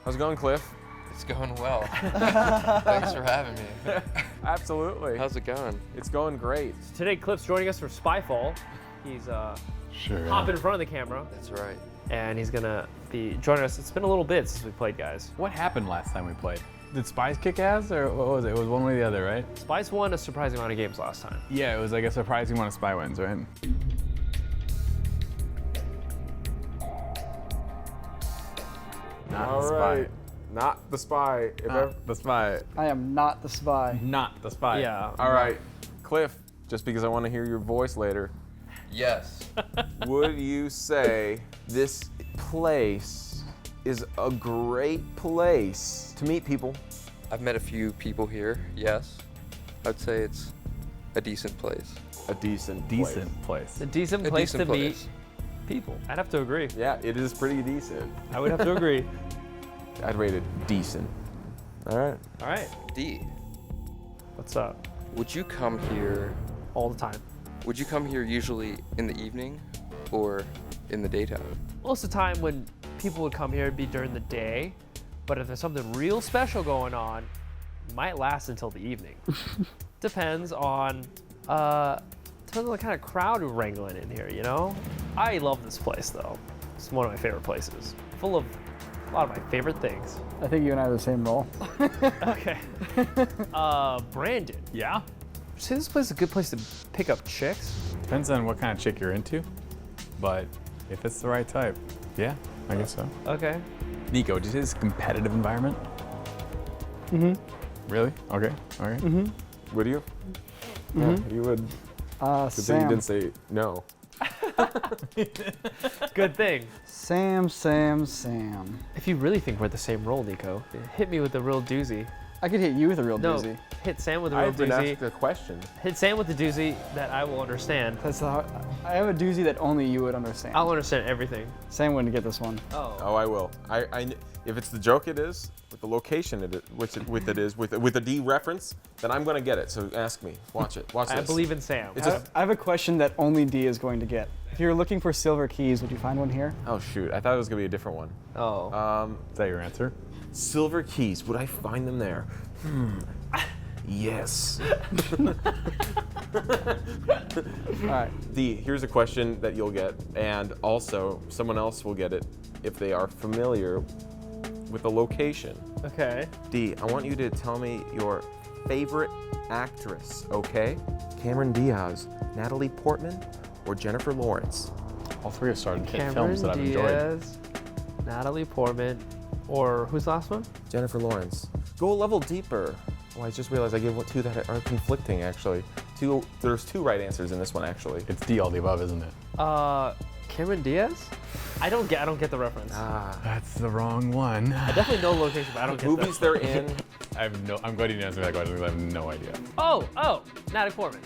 How's it going, Cliff? It's going well. Thanks for having me. Absolutely. How's it going? It's going great. Today, Cliff's joining us for SPYFALL. He's hopping in front of the camera, That's right. and he's gonna be joining us. It's been a little bit since we played, guys. What happened last time we played? Did Spies kick ass, or what was it? It was one way or the other, right? Spies won a surprising amount of games last time. Yeah, it was like a surprising amount of Spy wins, right? Not the spy. Not the spy. If Not the spy. I am not the spy. Not the spy. Yeah. All right, Cliff, just because I want to hear your voice later, Yes. would you say this place is a great place to meet people? I've met a few people here, yes. I'd say it's a decent place. A decent place. It's a decent A place decent to place. meet people. I'd have to agree. Yeah, it is pretty decent. I would have to agree. I'd rate it decent. All right. All right. D, What's up? would you come here, All the time. would you come here usually in the evening or in the daytime? Most of the time when people would come here, it'd be during the day. But if there's something real special going on, it might last until the evening. Depends on the kind of crowd we're wrangling in here, you know? I love this place though. It's one of my favorite places. Full of a lot of my favorite things. I think you and I have the same role. Okay. Brandon. Yeah? Would you say this place is a good place to pick up chicks? Depends on what kind of chick you're into, but if it's the right type, yeah, I guess so. Okay. Nico, did you say this is a competitive environment? Mm-hmm. Really? Okay. Okay. Would you? Yeah, you would. Good thing you Sam. didn't say no. Good thing. Sam. If you really think we're the same role, Nico, hit me with a real doozy. I could hit you with a real No, doozy. hit Sam with a real I've been doozy. asked a question. Hit Sam with the doozy that I will understand. That's the I have a doozy that only you would understand. I'll understand everything. Sam wouldn't get this one. Oh, I will. If it's the joke it is, with the location it is, with a D reference, then I'm gonna get it. So ask me. Watch it. Watch this. I believe in Sam. It's a, I have a question that only D is going to get. If you're looking for silver keys, would you find one here? oh shoot! I thought it was gonna be a different one. Oh. Is that your answer? Silver keys. Would I find them there? Yes. All right. D. Here's a question that you'll get, and also someone else will get it if they are familiar with the location. Okay. D. I want you to tell me your favorite actress. Okay? Cameron Diaz, Natalie Portman, or Jennifer Lawrence? All three have starred in hit Cameron films that I've enjoyed. Diaz, Natalie Portman, or who's the last one? Jennifer Lawrence. Go a level deeper. Oh, I just realized I gave two that are conflicting, actually. There's two right answers in this one, actually. It's D all the above, isn't it? Cameron Diaz? I don't get the reference. That's the wrong one. I definitely know the location, but I don't get Movies they're in. I'm glad you didn't answer that question because I have no idea. Oh, Natalie Portman.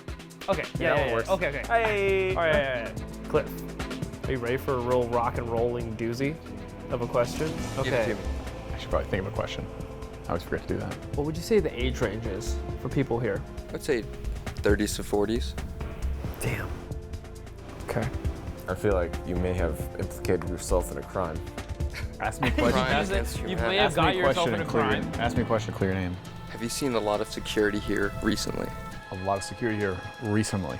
Okay, yeah, that one works. Okay. Hey! All right. Cliff, are you ready for a real rock and rolling doozy of a question? Give it to me. I should probably think of a question. I always forget to do that. What would you say the age range is for people here? I'd say 30s to 40s. Damn. Okay. I feel like you may have implicated yourself in a crime. Ask me a question. Crime Ask against it. You humanity. may have Ask me got a yourself question in a and clear your- crime. Ask me a question, clear your name. Have you seen a lot of security here recently? A lot of security here recently.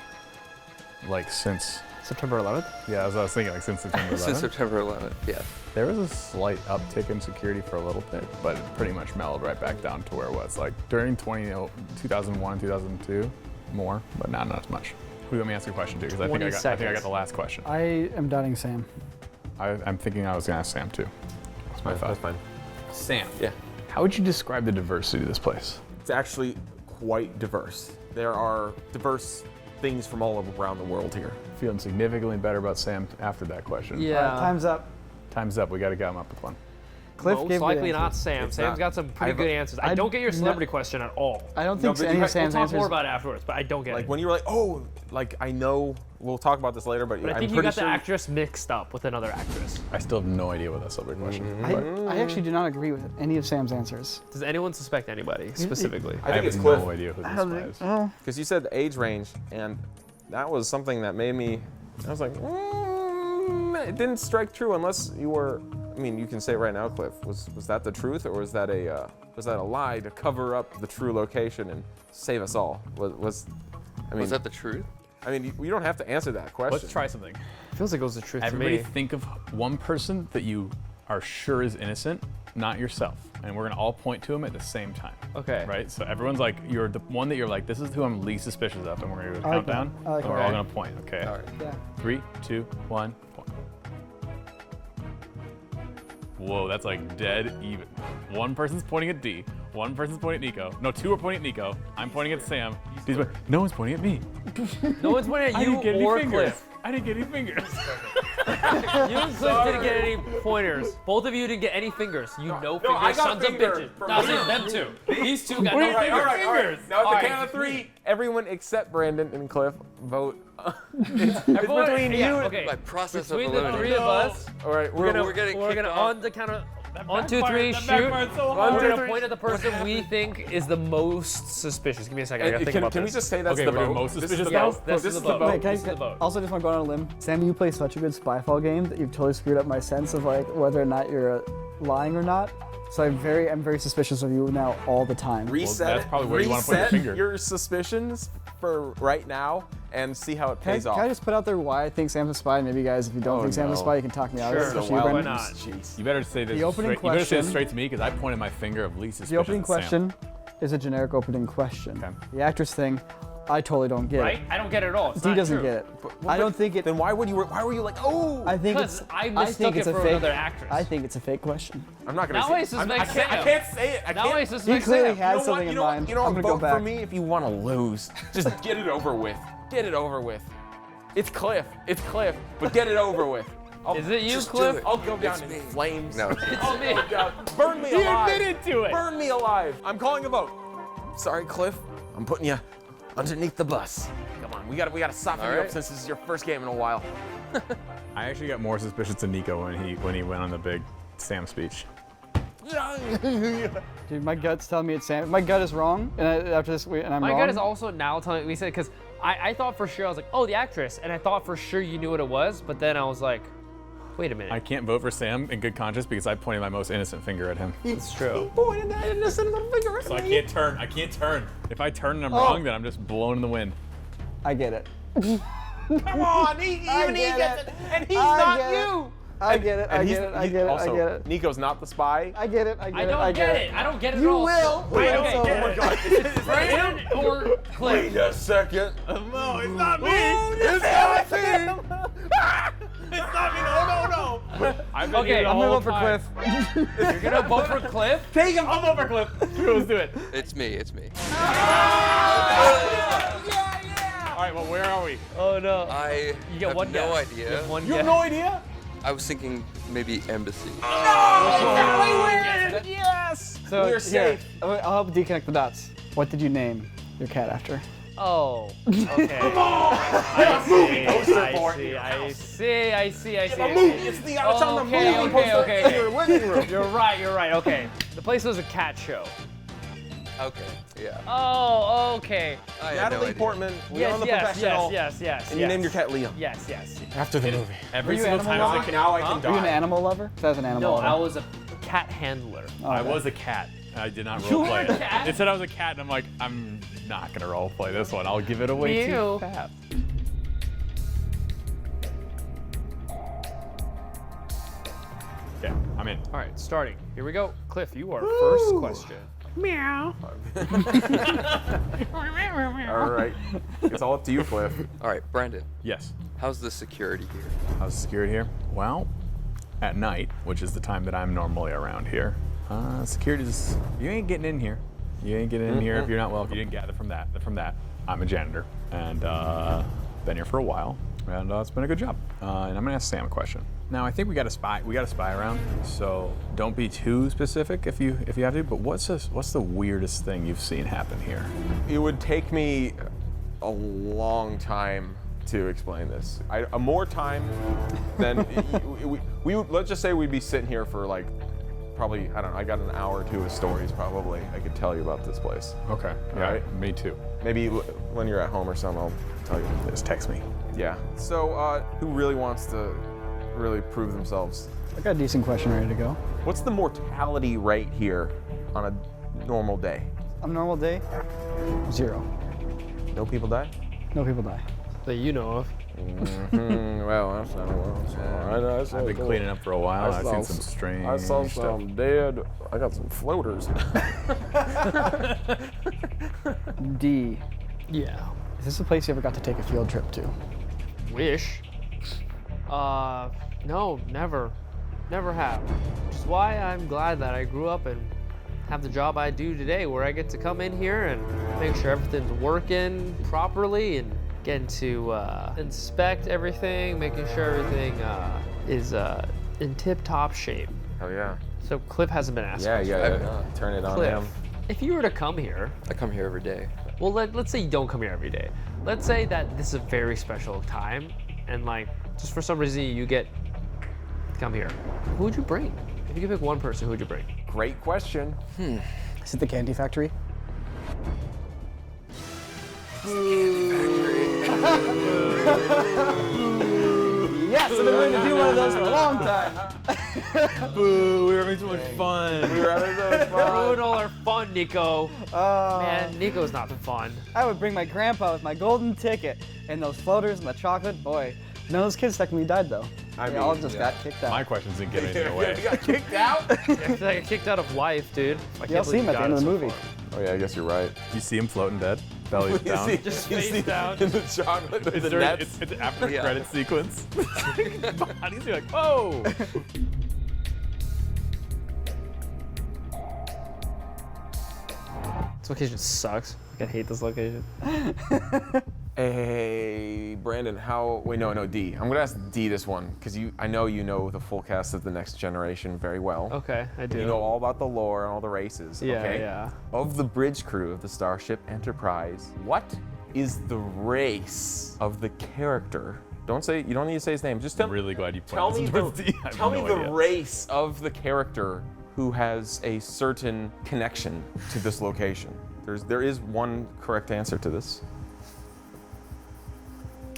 Like since, September 11th? yeah, as I was thinking, like since September 11th. Since September 11th, yeah. There was a slight uptick in security for a little bit, but it pretty much mellowed right back down to where it was. Like during 2001, 2002, more, but not as much. Who do you want me to ask a question to? Because I think I got the last question. I am doubting Sam. I'm thinking I was gonna ask Sam too. That's my thought. That's fine. Sam. Yeah. How would you describe the diversity of this place? It's actually quite diverse. There are diverse things from all around the world here. Feeling significantly better about Sam after that question. Yeah. Time's up. Time's up. We got to get him up with one. Cliff Most gave likely good not answers. Sam. It's Sam's not- got some pretty I've- good answers. I don't get your celebrity question at all. I don't No, think but any you of ha- We'll Sam's talk answers. more about it afterwards, but I don't get Like it. when you were like, oh, like I know, we'll talk about this later, but But I I'm think you pretty got the sure. actress mixed up with another actress. I still have no idea what that celebrity question. I actually do not agree with any of Sam's answers. Does anyone suspect anybody specifically? I think it's have Cliff. no idea who this guy is. Oh, Because you said the age range, and that was something that made me, I was like, it didn't strike true unless you were I mean, you can say it right now, Cliff. Was that the truth, or was that a lie to cover up the true location and save us all? Was that the truth? I mean, you don't have to answer that question. Let's try something. Feels like it was the truth Everybody to me. think of one person that you are sure is innocent, not yourself. And we're gonna all point to him at the same time. Okay. Right? So everyone's like, you're the one that you're like, this is who I'm least suspicious of, and we're gonna do a I like that. countdown. I like and we're that. all gonna point, okay? All right. Yeah. 3, 2, 1, point. Whoa, that's like dead even. One person's pointing at D, one person's pointing at Nico. No, 2 are pointing at Nico. I'm pointing at Sam. No one's pointing at me. No one's pointing at I you didn't get any or fingers. Cliff. I didn't get any fingers. You and Cliff didn't get any pointers. Both of you didn't get any fingers. You know fingers, I got sons of finger bitches. from No, you. it's them two. These two got no All right, fingers. all right. Now at All the right. count of 3, everyone except Brandon and Cliff vote. It's Everyone- between yeah, you. Okay. By process of Between the elimination. 3 of us, All right, we're we're getting gonna kicked on off. the count of 1, 2, 3, shoot. We're gonna point at the person we think is the most suspicious. Give me a second. I gotta think about Can we this. just say that's Okay, the we're doing vote? most This is suspicious the now? vote? This This is is the the vote. vote. Wait, This is the vote. also just want to go on a limb. Sam, you play such a good Spyfall game that you've totally screwed up my sense of like whether or not you're lying or not. So I'm very suspicious of you now all the time. Reset. that's probably where you wanna point your finger. your suspicions for right now and see how it Can pays off. I just put out there why I think Sam's a spy? Maybe guys, if you don't Oh, think Sam's a no. spy, you can talk me out of it. Sure. especially So you, wild. Brendan. Why not? Jeez. You better say this The opening straight. You better say question- this straight to me because I pointed my finger of least suspicious. The opening at Sam. question is a generic opening question. Okay. The actress thing, I totally don't get Right? it. I don't get it at all. It's D not doesn't true. get it. I don't think it. Then why were you like, oh? I think Because it's. I I mistook think it it's a for fake. another actress. I think it's a fake question. I'm not gonna Now say I it. suspect I Sam. can't say it. I Now I can't. He suspect clearly Sam. has something in mind. You know, I'm gonna go vote back. for me if you want to lose. Just get it over with. Get it over with. It's Cliff. It's Cliff. But get it over with. Is it you, Just do Cliff? it. I'll go down It's in me. flames. No. I'll go down. Burn me alive. admitted to it. Burn me alive. I'm calling a vote. Sorry, Cliff. I'm putting you underneath the bus. Come on, we gotta soften All you up right. since this is your first game in a while. I actually got more suspicious of Nico when he went on the big Sam speech. Dude, my gut's telling me it's Sam. My gut is wrong, and after this, and I'm My wrong. gut is also now telling me, because I thought for sure, I was like, oh, the actress. And I thought for sure you knew what it was, but then I was like, wait a minute. I can't vote for Sam in good conscience because I pointed my most innocent finger at him. It's true. Pointed that innocent little finger at So I me. can't turn. I can't turn. If I turn and I'm wrong, then I'm just blown in the wind. I get it. Come on, even he get gets it. it, and he's I not get it. you. I get it. I And get it. I get it. Also, I get it. Nico's not the spy. I get it. I get I it. don't I get it. I don't get it at You all. will. I It's don't over. get it. Brandon or Cliff? a second. No, it's not me. It's not him. It's not me. No. I've been Okay, here the I'm I'm gonna whole vote for time. Cliff. You're gonna vote for Cliff? Take him. I'll vote for Cliff. Let's do it. It's me. It's me. All right. Well, where are we? Oh no. I You get have one no guess. idea. You have one You have guess. no idea. I was thinking maybe embassy. Yes. So We're here, safe. I'll help deconnect the dots. What did you name your cat after? Oh, okay. I see. The movie. It's the. It's on the movie Okay, poster okay. in your living room. You're right. Okay. The place was a cat show. Okay. Yeah. Oh, okay. I had no Natalie idea. Portman. Leon the professional. Yes. And you named your cat Liam. Yes. After the movie. Every you single animal time lover? I was a cat. Now I can Are you an die. animal lover? So I was an animal No, lover. I was a cat handler. Oh, I okay. was a cat. I did not You role were play a it. cat? It said I was a cat, and I'm like, I'm not gonna role play this one. I'll give it away Ew. too fast. Okay, I'm in. All right, starting. Here we go. Cliff, you are first question. All right. It's all up to you, Cliff. All right, Brandon. Yes. How's the security here? How's the security here? Well, at night, which is the time that I'm normally around here, security's, you ain't getting in here. You ain't getting in here if you're not welcome. You didn't gather from that. I'm a janitor, and been here for a while, and it's been a good job. And I'm gonna ask Sam a question. Now, I think we got a spy around, so don't be too specific if you have to. But what's the weirdest thing you've seen happen here? It would take me a long time to explain this. More time than we would, let's just say we'd be sitting here for like probably, I don't know, I got an hour or two of stories probably I could tell you about this place. Okay. All right. Me too. Maybe when you're at home or something, I'll tell you. Just text me. Yeah. So who really wants to really prove themselves I got a decent question ready to go. What's the mortality rate here on a normal day? On a normal day, 0. No people die? No people die. That you know of. Well, that's not well. I've been cleaning up for a while. I've seen some strange I saw stuff. some dead. I got some floaters. D. Yeah. Is this a place you ever got to take a field trip to? Wish. No, never. Never have. Which is why I'm glad that I grew up and have the job I do today, where I get to come in here and make sure everything's working properly and getting to inspect everything, making sure everything is in tip-top shape. Oh yeah. So Cliff hasn't been asked. Yeah. Turn it on Cliff, him. if you were to come here, I come here every day. well, let's say you don't come here every day. Let's say that this is a very special time, and like, just for some reason you get to come here. Who would you bring? If you could pick one person, who would you bring? Great question. Is it the Candy Factory? Yes, I've been waiting to do one of those for a long time. Boo, we were having so much fun. We were having so much Ruin all our fun, Nico. Man, Nico's not the fun. I would bring my grandpa with my golden ticket and those floaters and the chocolate. Boy, none of those kids technically died though. They all just got kicked out. My questions didn't give anything away. You got kicked out? I feel like I kicked out of life, dude. I You'll can't see believe him at you the end got of the it so movie. far. Oh yeah, I guess you're right. You see him floating dead, belly down. Just face down. in the chocolate. It's, the during- nets. it's after the Yeah. credit sequence. Bodies are like, oh! This location sucks. Like, I hate this location. Hey, Brandon, wait, no, D. I'm gonna ask D this one, because I know you know the full cast of The Next Generation very well. Okay, I do. You know all about the lore and all the races, Yeah, okay? yeah. Of the bridge crew of the Starship Enterprise, what is the race of the character? You don't need to say his name, just I'm really glad you tell me pointed the, towards D. I have tell me no the idea. race of the character who has a certain connection to this location. There is one correct answer to this.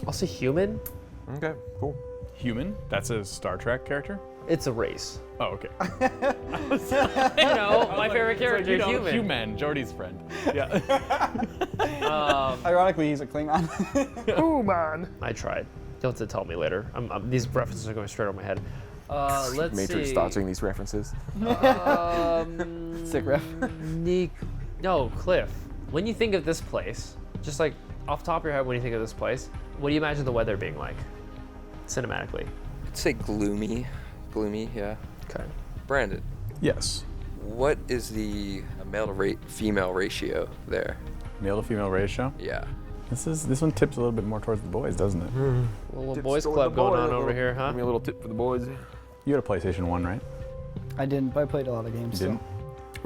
I'll say human. Okay, cool. Human? That's a Star Trek character? It's a race. Oh, okay. You know, my favorite character, human. Human, Jordy's friend. Yeah. Ironically, he's a Klingon. Oh man. I tried. You'll have to tell me later. These references are going straight over my head. Let's Matrix see. dodging these references. Sick ref. No, Cliff. When you think of this place, just like off the top of your head, when you think of this place, what do you imagine the weather being like, cinematically? I'd say gloomy. Gloomy, yeah. Okay. Brandon, Yes. what is the male to female ratio there? Male to female ratio? Yeah. This one tips a little bit more towards the boys, doesn't it? A little boys club going on over here, huh? Give me a little tip for the boys. You had a PlayStation 1, right? I didn't, but I played a lot of games. You didn't?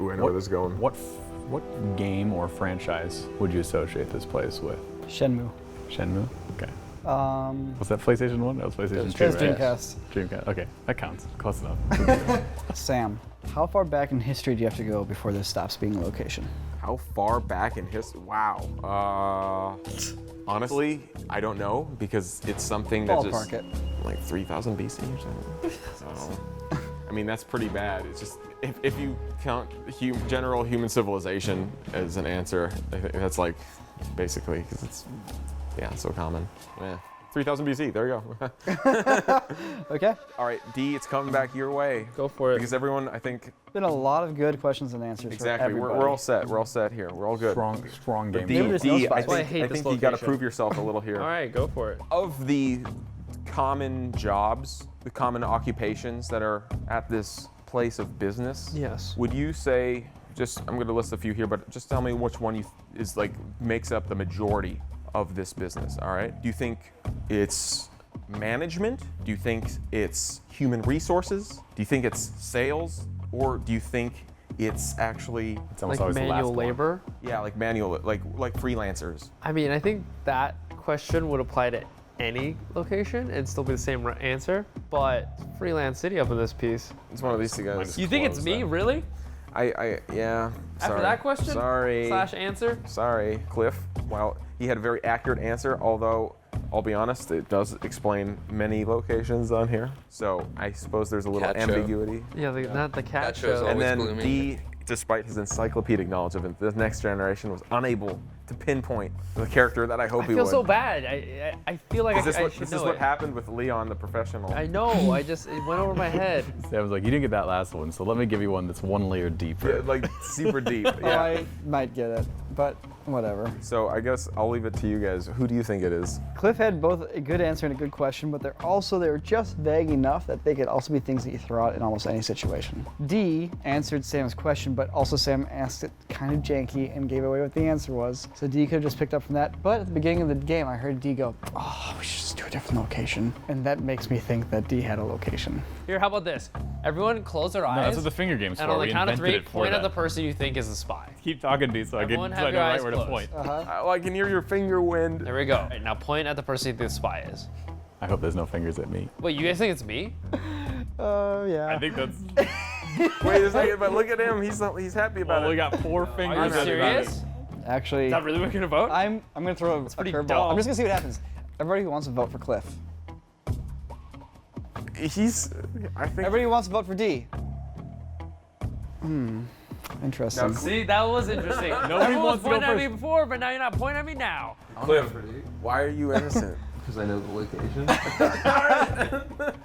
Ooh, I know where this is going. What game or franchise would you associate this place with? So. Shenmue. Shenmue? Okay. Um, Was that PlayStation 1? That was PlayStation 2, That's right? Dreamcast. Dreamcast. Okay, that counts. Close enough. Sam, how far back in history do you have to go before this stops being a location? How far back in history? Wow. Honestly, I don't know, because it's something that's just Ballpark it. like 3000 BC or something. So, I mean, that's pretty bad. It's just, if you count general human civilization as an answer, I think that's like, basically, because it's, so common. Yeah. 3000 BC, there you go. Okay. All right, D, it's coming back your way. Go for it. Because everyone, I think, Been a lot of good questions and answers. exactly, For we're everybody. all set. We're all set here. We're all good. Strong game. D, Maybe there's no D, I spice. why I think, hate I this think you got to location. prove yourself a little here. All right, go for it. Of the common jobs, the common occupations that are at this place of business, Yes. would you say, I'm going to list a few here, but just tell me which one is like makes up the majority of this business, all right? Do you think it's management? Do you think it's human resources? Do you think it's sales? Or do you think it's actually, It's almost Like always the last manual one. labor. like manual, like freelancers? I mean, I think that question would apply to any location and still be the same answer, but freelance city up in this piece. It's one of these two guys. Minus- You think it's Close me, then. really? Yeah. After Sorry. that question? Sorry. / answer? Sorry, Cliff. Well, he had a very accurate answer, although I'll be honest, it does explain many locations on here. So I suppose there's a little Cat show. ambiguity. Yeah, not the cat Cat show's show. And always then gloomy. D, despite his encyclopedic knowledge of it, the next generation was unable to pinpoint the character that I hope I he feel would. so bad. I feel like Is this I what, should this know is what it. happened with Leon the professional? I know. It went over my head. Sam was like, you didn't get that last one, so let me give you one that's one layer deeper. Yeah, like super deep. Oh, Yeah. I might get it, but whatever. So I guess I'll leave it to you guys. Who do you think it is? Cliff had both a good answer and a good question, but they were just vague enough that they could also be things that you throw out in almost any situation. D answered Sam's question, but also Sam asked it kind of janky and gave away what the answer was. So D could have just picked up from that. But at the beginning of the game, I heard D go, "Oh, we should just do a different location," and that makes me think that D had a location. Here, how about this? Everyone close their eyes. No, that's what the finger game's and for. on the We count of invented 3, it for point that. at the person you think is a spy. Keep talking, D, so I Everyone know have your right eyes where to closed. point. Oh, I can hear your finger wind. There we go. All right, now point at the person you think the spy is. I hope there's no fingers at me. Wait, you guys think it's me? Yeah. I think that's. Wait a second, but look at him. He's happy about Well, we it. got 4 Are fingers. you not serious? Actually, Is that really what we're gonna vote? I'm gonna throw a pretty curveball. dumb. I'm just gonna see what happens. Everybody who wants to vote for Cliff. I think. Everybody who wants to vote for D. Interesting. Now, See, that was interesting. Nobody Everyone was wants to go pointing at me first. before, but now you're not pointing at me now. Cliff, why are you innocent? Because I know the location.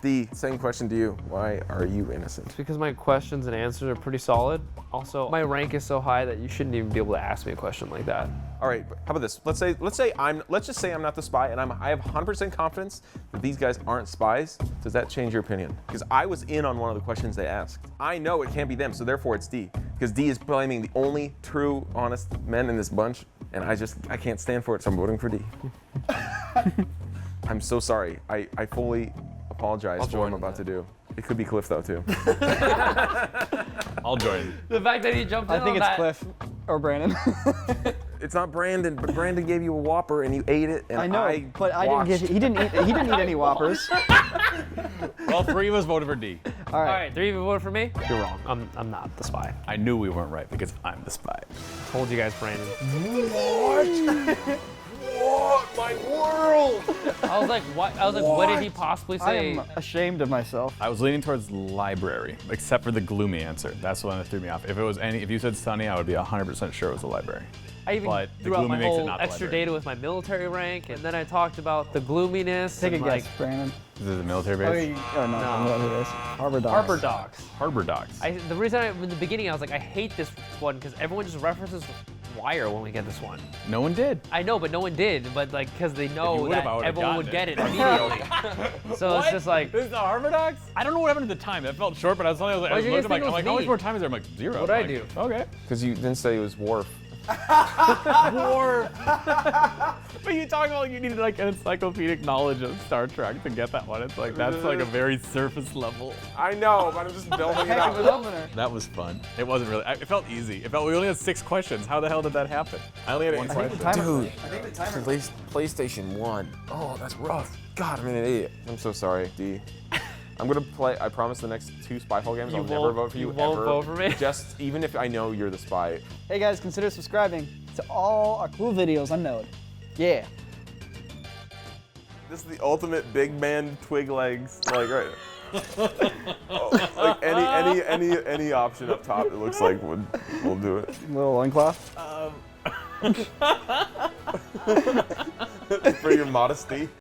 D, same question to you. Why are you innocent? Because my questions and answers are pretty solid. Also, my rank is so high that you shouldn't even be able to ask me a question like that. All right, how about this? Let's just say I'm not the spy, and I have 100% confidence that these guys aren't spies. Does that change your opinion? Because I was in on one of the questions they asked. I know it can't be them, so therefore it's D. Because D is blaming the only true, honest men in this bunch, and I can't stand for it, so I'm voting for D. I'm so sorry. I fully apologize for what I'm about to do. It could be Cliff though too. I'll join. The fact that he jumped in I think on it's that. Cliff or Brandon. It's not Brandon, but Brandon gave you a Whopper and you ate it, and I know, but I didn't watched. get. He didn't eat any Whoppers. Well, 3 of us voted for D. All All right. right, 3 of you voted for me. You're wrong. I'm not the spy. I knew we weren't right because I'm the spy. Told you guys, Brandon. What? My world! I was like, what? What did he possibly I say? am ashamed of myself. I was leaning towards library, except for the gloomy answer. That's the one that threw me off. If you said sunny, I would be 100% sure it was a library. I even But the threw out gloomy my makes it whole not the extra library. data with my military rank, and then I talked about the gloominess. Take a and guess, like Brandon. Is this a military Oh, base? no, I don't know who it is. Harbor Dogs. Harbor Dogs. Harbor Docks. The reason in the beginning I was like, I hate this one because everyone just references Wire when we get this one. No one did. I know, but no one did. But like, because they know would've, that I would've everyone would gotten get it immediately. So it's just like, This is the Harbor Docks? I don't know what happened at the time. That felt short, but I was Why'd you guys looking think like, it I'm was like, how much me? more time is there? I'm like, 0. What'd I do? Okay. Because you didn't say it was Worf. But you talk about like you needed like an encyclopedic knowledge of Star Trek to get that one. It's like that's like a very surface level. I know, but I'm just building it Heck of an up. opener. That was fun. It wasn't really. It felt easy. It felt we only had 6 questions. How the hell did that happen? I only had 1 I think the question. timer. Dude, I think the timer. PlayStation 1. Oh, that's rough. God, I'm an idiot. I'm so sorry, D. I'm gonna play. I promise the next 2 Spyfall games, You I'll never won't- vote for you, you won't ever. vote for me? Just even if I know you're the spy. Hey guys, consider subscribing to all our cool videos on Node. Yeah. This is the ultimate big man twig legs. Like right. Oh, like any option up top, it looks like will do it. Little loincloth. For your modesty.